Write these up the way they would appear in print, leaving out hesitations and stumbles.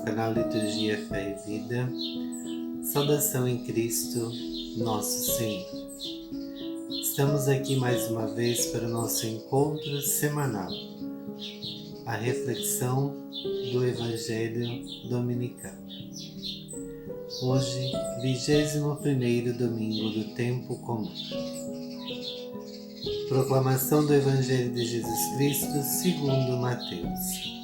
canal Liturgia, Fé e Vida. Saudação em Cristo, nosso Senhor. Estamos aqui mais uma vez para o nosso encontro semanal, a reflexão do Evangelho Dominical. Hoje, 21º domingo do tempo comum. Proclamação do Evangelho de Jesus Cristo segundo Mateus.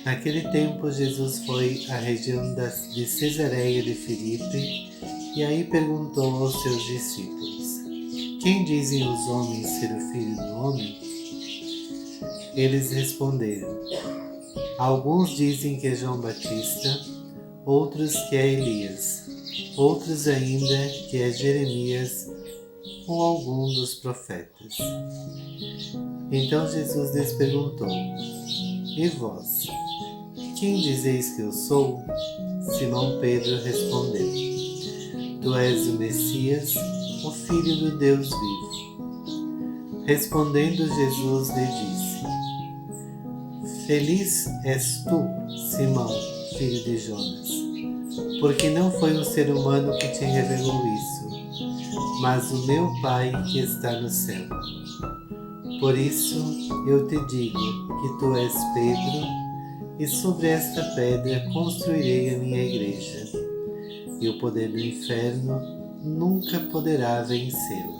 Naquele tempo, Jesus foi à região de Cesareia de Filipe e aí perguntou aos seus discípulos: Quem dizem os homens ser o Filho do Homem? Eles responderam: Alguns dizem que é João Batista, outros que é Elias, outros ainda que é Jeremias ou algum dos profetas. Então Jesus lhes perguntou: E vós? Quem dizeis que eu sou? Simão Pedro respondeu: Tu és o Messias, o Filho do Deus vivo. Respondendo Jesus lhe disse: Feliz és tu, Simão, filho de Jonas, porque não foi um ser humano que te revelou isso, mas o meu Pai que está no céu. Por isso eu te digo que tu és Pedro, e sobre esta pedra construirei a minha igreja, e o poder do inferno nunca poderá vencê-la.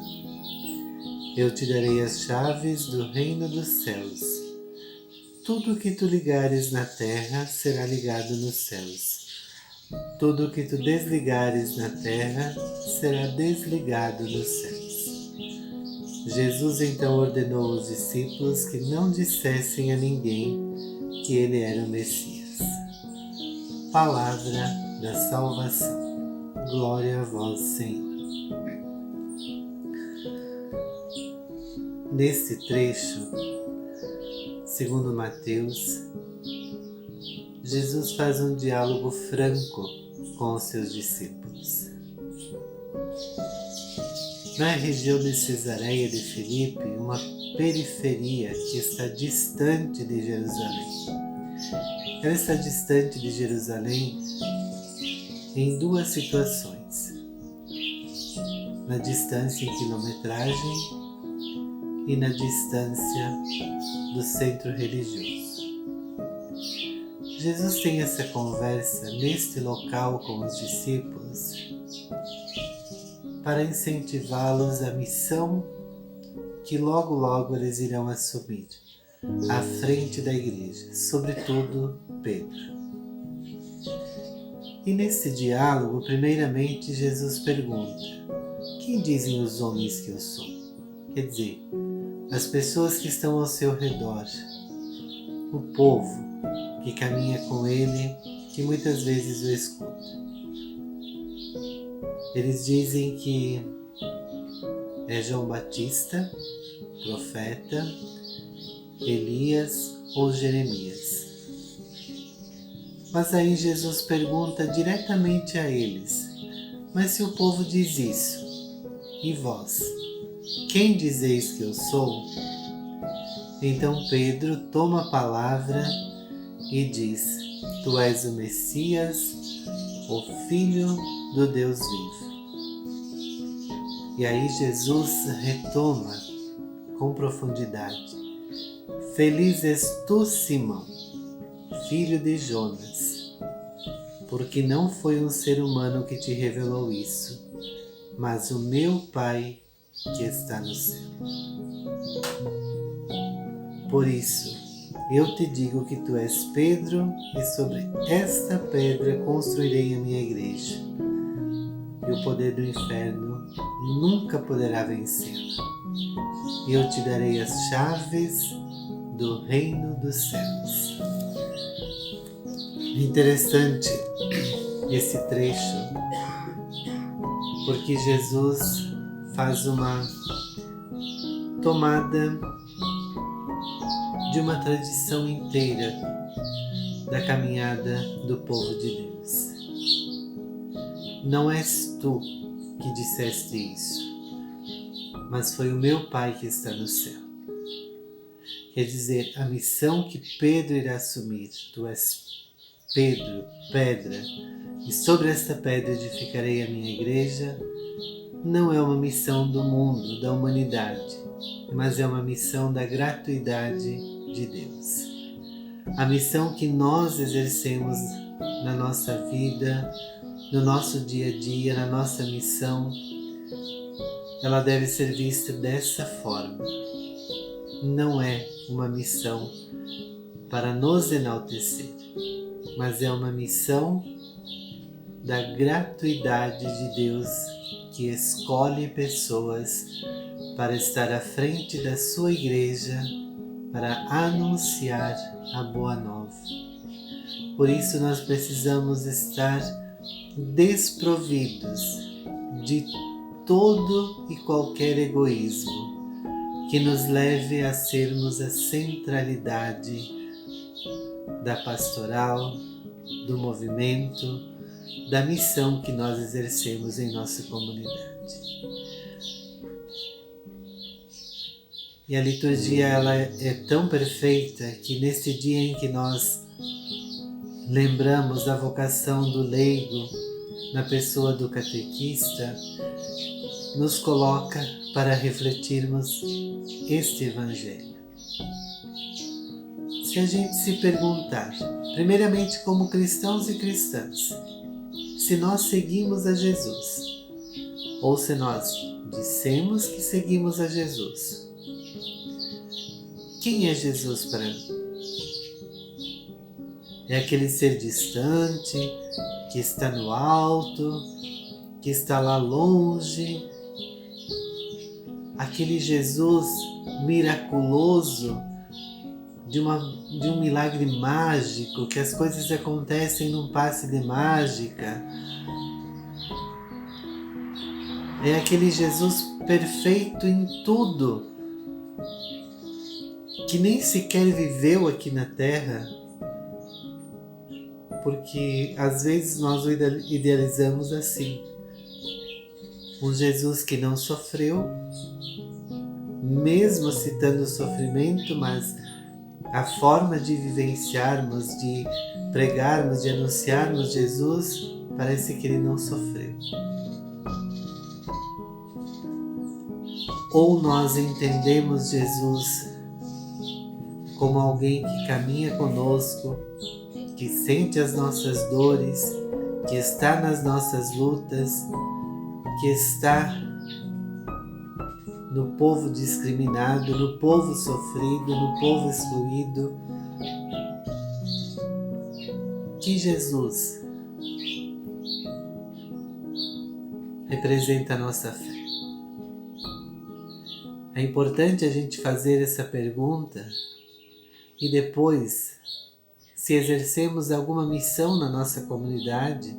Eu te darei as chaves do reino dos céus. Tudo que tu ligares na terra será ligado nos céus. Tudo que tu desligares na terra será desligado nos céus. Jesus então ordenou aos discípulos que não dissessem a ninguém que ele era o Messias. Palavra da salvação. Glória a vós, Senhor. Neste trecho, segundo Mateus, Jesus faz um diálogo franco com os seus discípulos. Na região de Cesareia de Filipe, uma periferia que está distante de Jerusalém. Ela está distante de Jerusalém em duas situações: na distância em quilometragem e na distância do centro religioso. Jesus tem essa conversa neste local com os discípulos para incentivá-los à missão que logo logo eles irão assumir à frente da igreja, sobretudo Pedro. E nesse diálogo, primeiramente, Jesus pergunta: Quem dizem os homens que eu sou? Quer dizer, as pessoas que estão ao seu redor, o povo que caminha com ele, que muitas vezes o escuta. Eles dizem que é João Batista, profeta, Elias ou Jeremias. Mas aí Jesus pergunta diretamente a eles: Mas se o povo diz isso, e vós? Quem dizeis que eu sou? Então Pedro toma a palavra e diz: Tu és o Messias, o Filho do Deus vivo. E aí Jesus retoma com profundidade: Feliz és tu, Simão, filho de Jonas, porque não foi um ser humano que te revelou isso, mas o meu Pai que está no céu. Por isso, eu te digo que tu és Pedro, e sobre esta pedra construirei a minha igreja, e o poder do inferno nunca poderá vencê-la. E eu te darei as chaves do reino dos céus. Interessante esse trecho, porque Jesus faz uma tomada de uma tradição inteira da caminhada do povo de Deus. Não és tu que disseste isso, mas foi o meu Pai que está no céu. Quer dizer, a missão que Pedro irá assumir, tu és Pedro, pedra, e sobre esta pedra edificarei a minha igreja, não é uma missão do mundo, da humanidade, mas é uma missão da gratuidade de Deus. A missão que nós exercemos na nossa vida, no nosso dia a dia, na nossa missão, ela deve ser vista dessa forma. Não é uma missão para nos enaltecer, mas é uma missão da gratuidade de Deus que escolhe pessoas para estar à frente da sua igreja para anunciar a boa nova. Por isso nós precisamos estar desprovidos de todo e qualquer egoísmo que nos leve a sermos a centralidade da pastoral, do movimento, da missão que nós exercemos em nossa comunidade. E a liturgia ela é tão perfeita que neste dia em que nós lembramos da vocação do leigo na pessoa do catequista, nos coloca para refletirmos este Evangelho. Se a gente se perguntar, primeiramente como cristãos e cristãs, se nós seguimos a Jesus, ou se nós dissemos que seguimos a Jesus, quem é Jesus para mim? É aquele ser distante, que está no alto, que está lá longe, aquele Jesus miraculoso, de um milagre mágico, que as coisas acontecem num passe de mágica. É aquele Jesus perfeito em tudo, que nem sequer viveu aqui na Terra, porque às vezes nós o idealizamos assim. Um Jesus que não sofreu, mesmo citando o sofrimento, mas a forma de vivenciarmos, de pregarmos, de anunciarmos Jesus, parece que ele não sofreu. Ou nós entendemos Jesus como alguém que caminha conosco, que sente as nossas dores, que está nas nossas lutas, que está no povo discriminado, no povo sofrido, no povo excluído. Que Jesus representa a nossa fé. É importante a gente fazer essa pergunta e depois, se exercemos alguma missão na nossa comunidade,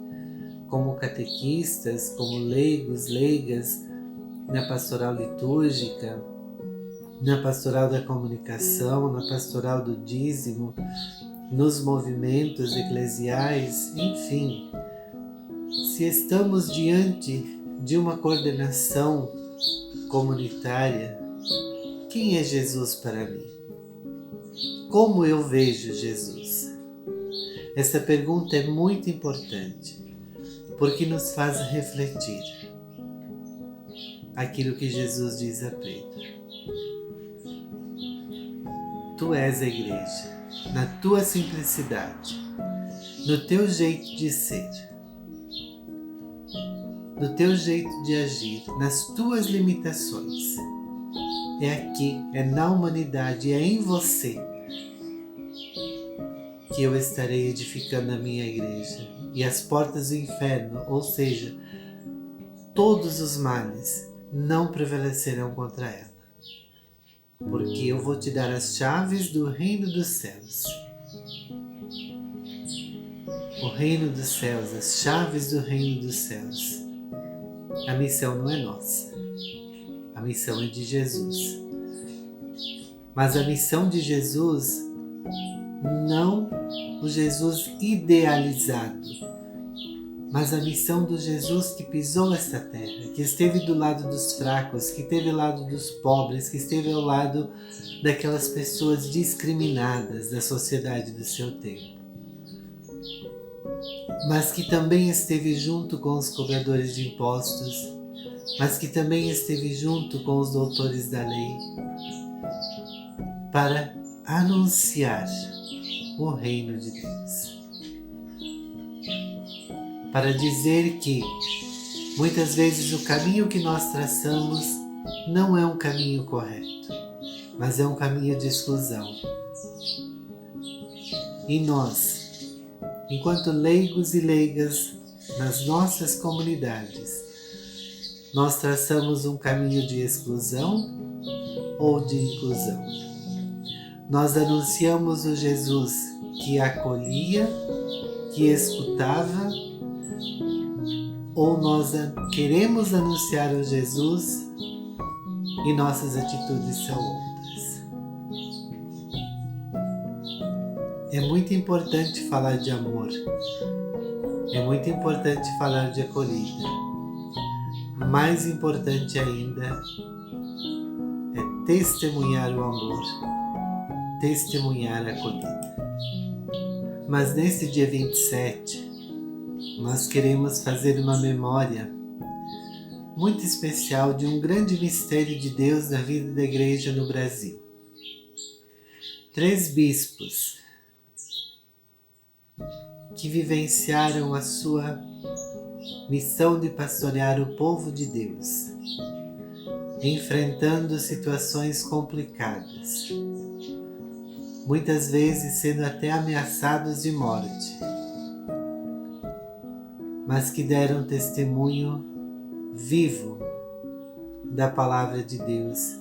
como catequistas, como leigos, leigas, na pastoral litúrgica, na pastoral da comunicação, na pastoral do dízimo, nos movimentos eclesiais, enfim, se estamos diante de uma coordenação comunitária, quem é Jesus para mim? Como eu vejo Jesus? Essa pergunta é muito importante, porque nos faz refletir aquilo que Jesus diz a Pedro. Tu és a igreja, na tua simplicidade, no teu jeito de ser, no teu jeito de agir, nas tuas limitações. É aqui, é na humanidade, é em você que eu estarei edificando a minha igreja. E as portas do inferno, ou seja, todos os males, não prevalecerão contra ela. Porque eu vou te dar as chaves do reino dos céus. O reino dos céus, as chaves do reino dos céus. A missão não é nossa. A missão é de Jesus. Mas a missão de Jesus, não o Jesus idealizado, mas a missão do Jesus que pisou esta terra, que esteve do lado dos fracos, que esteve ao lado dos pobres, que esteve ao lado daquelas pessoas discriminadas da sociedade do seu tempo. mas que também esteve junto com os cobradores de impostos, mas que também esteve junto com os doutores da lei, para anunciar o reino de Deus. Para dizer que muitas vezes o caminho que nós traçamos não é um caminho correto, mas é um caminho de exclusão. E nós, enquanto leigos e leigas nas nossas comunidades, nós traçamos um caminho de exclusão ou de inclusão? Nós anunciamos o Jesus que acolhia, que escutava, ou nós queremos anunciar o Jesus e nossas atitudes são outras? É muito importante falar de amor, é muito importante falar de acolhida. Mais importante ainda é testemunhar o amor, testemunhar a acolhida. Mas nesse dia 27, nós queremos fazer uma memória muito especial de um grande mistério de Deus na vida da Igreja no Brasil. 3 bispos que vivenciaram a sua missão de pastorear o povo de Deus, enfrentando situações complicadas, muitas vezes sendo até ameaçados de morte, mas que deram testemunho vivo da palavra de Deus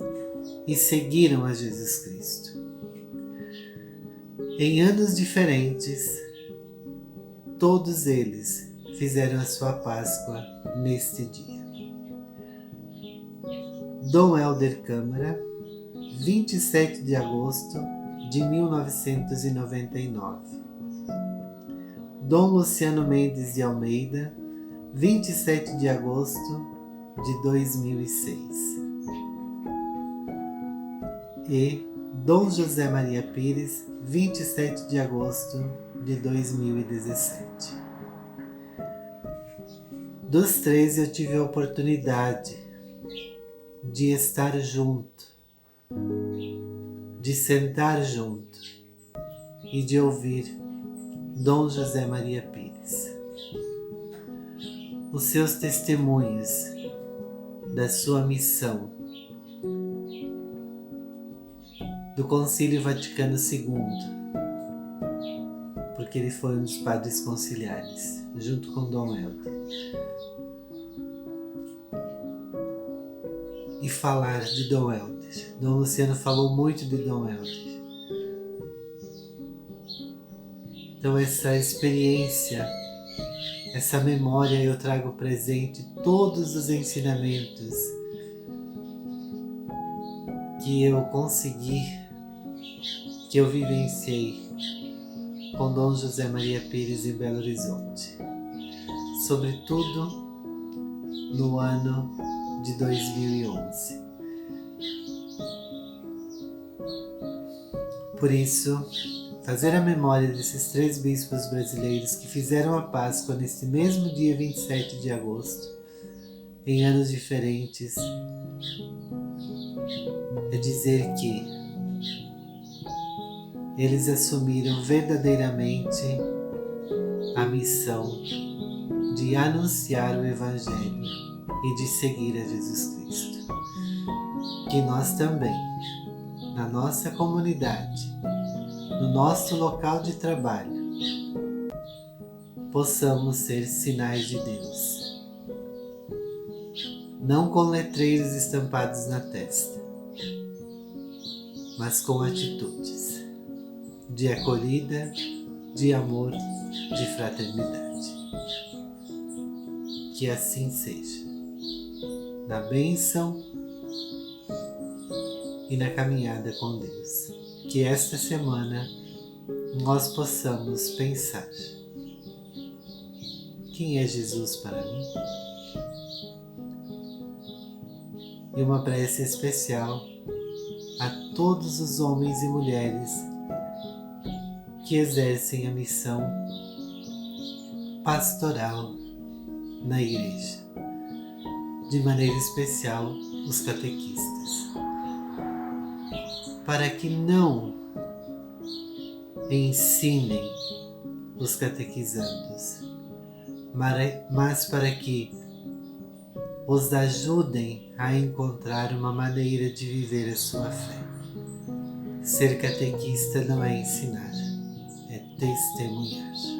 e seguiram a Jesus Cristo. Em anos diferentes, todos eles fizeram a sua Páscoa neste dia. Dom Helder Câmara, 27 de agosto de 1999. Dom Luciano Mendes de Almeida, 27 de agosto de 2006. E Dom José Maria Pires, 27 de agosto de 2017. Dos 3 eu tive a oportunidade de estar junto, de sentar junto e de ouvir Dom José Maria Pires. Os seus testemunhos da sua missão do Concílio Vaticano II, porque ele foi um dos padres conciliares, junto com Dom Helder. E falar de Dom Helder. Dom Luciano falou muito de Dom Helder. Então essa experiência, essa memória eu trago presente todos os ensinamentos que eu consegui, que eu vivenciei com Dom José Maria Pires em Belo Horizonte, sobretudo no ano de 2011. Por isso, fazer a memória desses 3 bispos brasileiros que fizeram a Páscoa neste mesmo dia 27 de agosto, em anos diferentes, é dizer que eles assumiram verdadeiramente a missão de anunciar o Evangelho e de seguir a Jesus Cristo. Que nós também, na nossa comunidade, no nosso local de trabalho, possamos ser sinais de Deus. Não com letreiros estampados na testa, mas com atitudes de acolhida, de amor, de fraternidade. Que assim seja, na bênção e na caminhada com Deus. Que esta semana nós possamos pensar: quem é Jesus para mim? E uma prece especial a todos os homens e mulheres que exercem a missão pastoral na igreja, de maneira especial os catequistas, para que não ensinem os catequizandos, mas para que os ajudem a encontrar uma maneira de viver a sua fé. Ser catequista não é ensinar, é testemunhar.